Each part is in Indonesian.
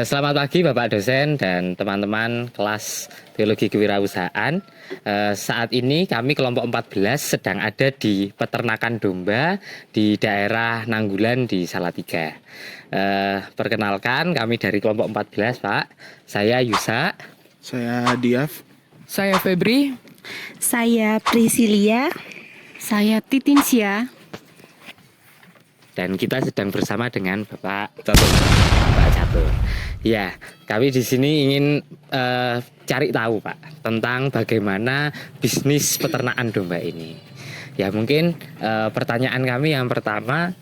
Selamat pagi Bapak dosen dan teman-teman kelas Biologi Kewirausahaan. Saat ini kami kelompok 14 sedang ada di peternakan domba di daerah Nanggulan di Salatiga. Perkenalkan, kami dari kelompok 14 Pak. Saya Yusa. Saya Diaf. Saya Febri. Saya Prisilia. Saya Titinsia. Dan kita sedang bersama dengan Bapak Catur. Ya, kami di sini ingin cari tahu Pak tentang bagaimana bisnis peternakan domba ini. Ya mungkin pertanyaan kami yang pertama,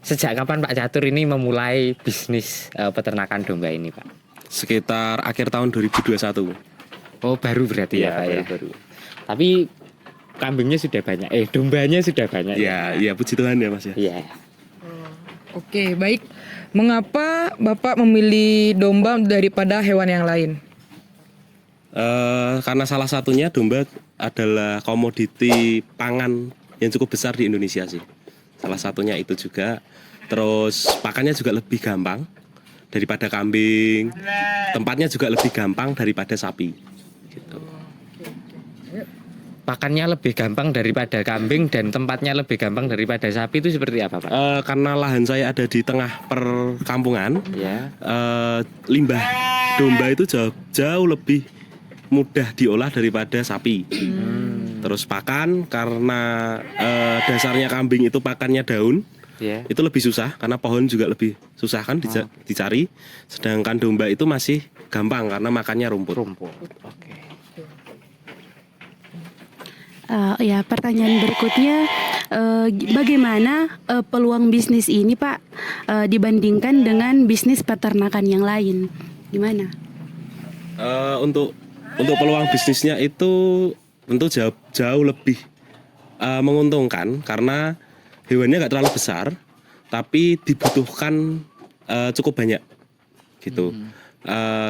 sejak kapan Pak Catur ini memulai bisnis peternakan domba ini Pak? Sekitar akhir tahun 2021. Oh baru berarti ya Pak ya. Baru. Tapi kambingnya sudah banyak, dombanya sudah banyak. Ya, puji Tuhan ya Mas ya. Iya. Oke, baik. Mengapa Bapak memilih domba daripada hewan yang lain? Karena salah satunya domba adalah komoditi pangan yang cukup besar di Indonesia sih. Salah satunya itu juga. Terus pakannya juga lebih gampang daripada kambing. Tempatnya juga lebih gampang daripada sapi. Gitu. Pakannya lebih gampang daripada kambing dan tempatnya lebih gampang daripada sapi itu seperti apa Pak? Karena lahan saya ada di tengah perkampungan, Ya. Limbah domba itu jauh lebih mudah diolah daripada sapi. Terus pakan, karena dasarnya kambing itu pakannya daun, Ya. itu lebih susah karena pohon juga lebih susah kan dicari. Sedangkan domba itu masih gampang karena makannya rumput. Oke. Ya, pertanyaan berikutnya, bagaimana peluang bisnis ini Pak dibandingkan dengan bisnis peternakan yang lain? Gimana? Untuk peluang bisnisnya itu tentu jauh lebih menguntungkan karena hewannya nggak terlalu besar, tapi dibutuhkan cukup banyak, gitu.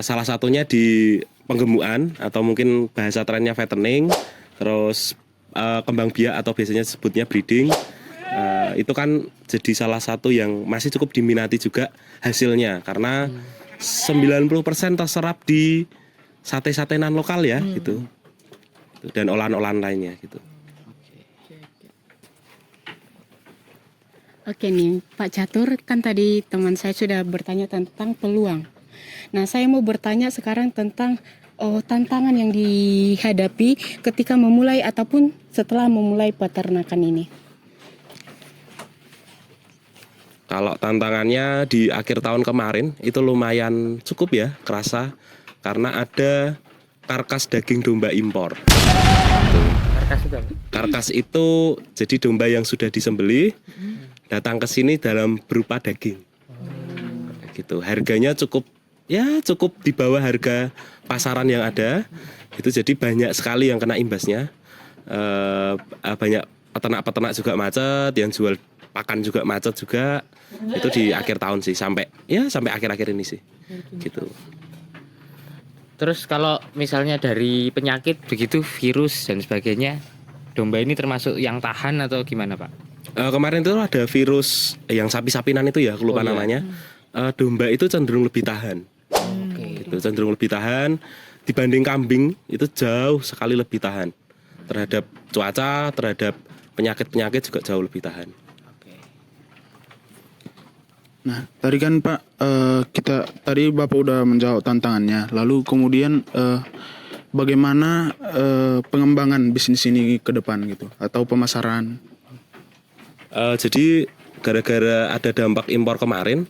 Salah satunya di penggemukan atau mungkin bahasa trennya fattening, terus kembang biak atau biasanya disebutnya breeding. Itu kan jadi salah satu yang masih cukup diminati juga hasilnya karena 90% terserap di sate-satenan lokal ya gitu. Dan olahan-olahan lainnya gitu. Oke nih, Pak Catur, kan tadi teman saya sudah bertanya tentang peluang. Nah, saya mau bertanya sekarang tentang tantangan yang dihadapi ketika memulai ataupun setelah memulai peternakan ini. Kalau tantangannya di akhir tahun kemarin itu lumayan cukup ya, kerasa karena ada karkas daging domba impor. Karkas itu jadi domba yang sudah disembelih datang ke sini dalam berupa daging. Gitu. Harganya cukup di bawah harga pasaran yang ada. Itu jadi banyak sekali yang kena imbasnya. Banyak peternak-peternak juga macet, yang jual pakan juga macet juga. Itu di akhir tahun sih sampai akhir-akhir ini sih. Gitu. Terus kalau misalnya dari penyakit begitu, virus dan sebagainya, domba ini termasuk yang tahan atau gimana Pak? Kemarin itu ada virus yang sapi-sapinan itu ya, aku lupa namanya. Domba itu cenderung lebih tahan. Gitu, cenderung lebih tahan dibanding kambing, itu jauh sekali lebih tahan terhadap cuaca, terhadap penyakit-penyakit juga jauh lebih tahan. Nah, tadi kan Pak, tadi Bapak udah menjawab tantangannya. Lalu kemudian bagaimana pengembangan bisnis ini ke depan gitu, atau pemasaran? Jadi gara-gara ada dampak impor kemarin,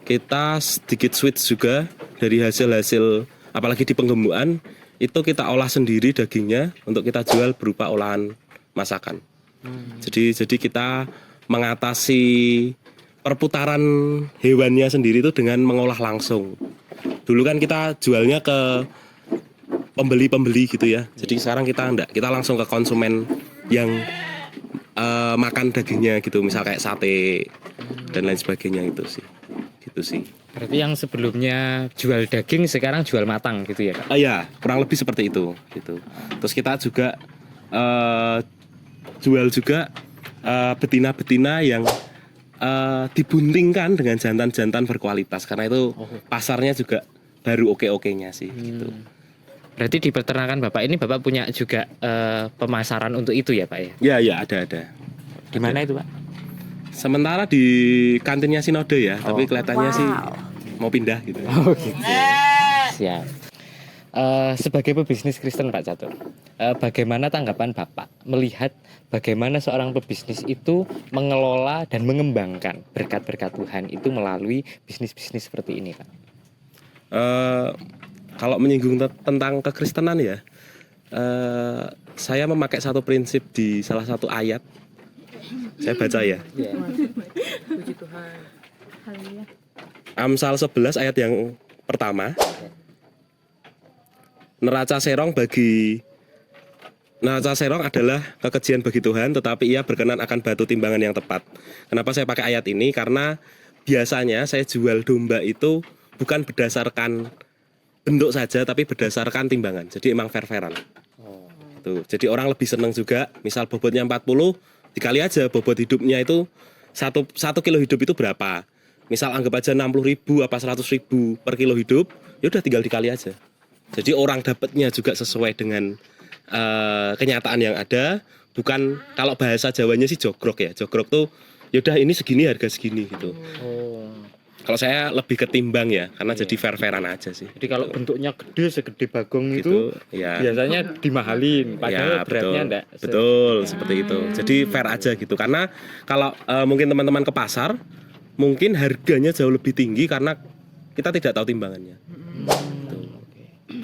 kita sedikit switch juga dari hasil-hasil, apalagi di penggemukan itu kita olah sendiri dagingnya untuk kita jual berupa olahan masakan. Jadi kita mengatasi perputaran hewannya sendiri itu dengan mengolah langsung. Dulu kan kita jualnya ke pembeli-pembeli gitu ya. Jadi sekarang kita enggak, kita langsung ke konsumen yang makan dagingnya gitu, misal kayak sate dan lain sebagainya itu sih. Gitu sih. Berarti yang sebelumnya jual daging sekarang jual matang gitu ya Pak? Ya, kurang lebih seperti itu gitu. Terus kita juga jual juga betina-betina yang dibuntingkan dengan jantan-jantan berkualitas karena itu pasarnya juga baru oke-okenya sih gitu. Berarti di peternakan Bapak ini Bapak punya juga pemasaran untuk itu ya Pak ya? Ya ya ada. Di mana itu Pak? Sementara di kantinnya Sinode ya, tapi kelihatannya sih mau pindah gitu. Oh gitu. Siap. Sebagai pebisnis Kristen Pak Catur, bagaimana tanggapan Bapak melihat bagaimana seorang pebisnis itu mengelola dan mengembangkan berkat-berkat Tuhan itu melalui bisnis-bisnis seperti ini Pak? Kalau menyinggung tentang kekristenan ya, saya memakai satu prinsip di salah satu ayat. Saya baca ya. Puji Tuhan. Amsal 11 ayat yang pertama. Neraca serong adalah kekejian bagi Tuhan, tetapi ia berkenan akan batu timbangan yang tepat. Kenapa saya pakai ayat ini? Karena biasanya saya jual domba itu bukan berdasarkan bentuk saja, tapi berdasarkan timbangan. Jadi emang fair-fairan. Jadi orang lebih senang juga, misal bobotnya 40, dikali aja bobot hidupnya itu satu kilo hidup itu berapa. Misal anggap aja 60.000 apa 100.000 per kilo hidup, ya udah tinggal dikali aja. Jadi orang dapatnya juga sesuai dengan kenyataan yang ada, bukan kalau bahasa Jawanya sih jogrok ya. Jogrok tuh yaudah ini segini harga segini gitu. Kalau saya lebih ketimbang ya, karena jadi fair-fairan aja sih. Jadi kalau bentuknya gede segede bagong Gitu, itu ya. biasanya dimahalin, padahal beratnya enggak. Betul, seperti itu. Jadi fair aja gitu. Karena kalau mungkin teman-teman ke pasar, mungkin harganya jauh lebih tinggi karena kita tidak tahu timbangannya.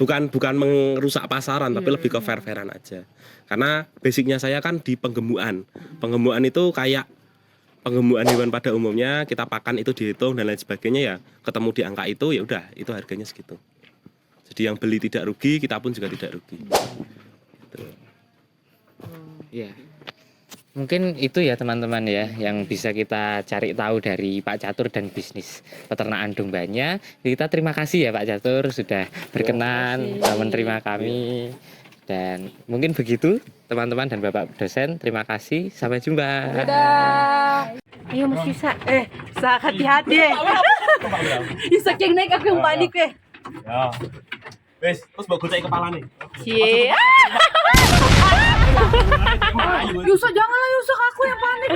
Bukan merusak pasaran, tapi lebih ke fair-fairan aja. Karena basicnya saya kan di penggemukan. Penggemukan itu kayak penggemukan hewan pada umumnya, kita pakan itu dihitung dan lain sebagainya ya, ketemu di angka itu ya udah, itu harganya segitu. Jadi yang beli tidak rugi, kita pun juga tidak rugi. Gitu. Ya. Mungkin itu ya teman-teman ya yang bisa kita cari tahu dari Pak Catur dan bisnis peternakan dombanya. Kita terima kasih ya Pak Catur sudah berkenan menerima kami. Dan mungkin begitu teman-teman dan Bapak dosen, terima kasih. Sampai jumpa. Ayo Mas Yusa. Sa hati-hati Yusa yang naik aku yang panik Ya. Wes, terus mbok gocek kepala nih. Cie. Yusa janganlah Yusa aku yang panik.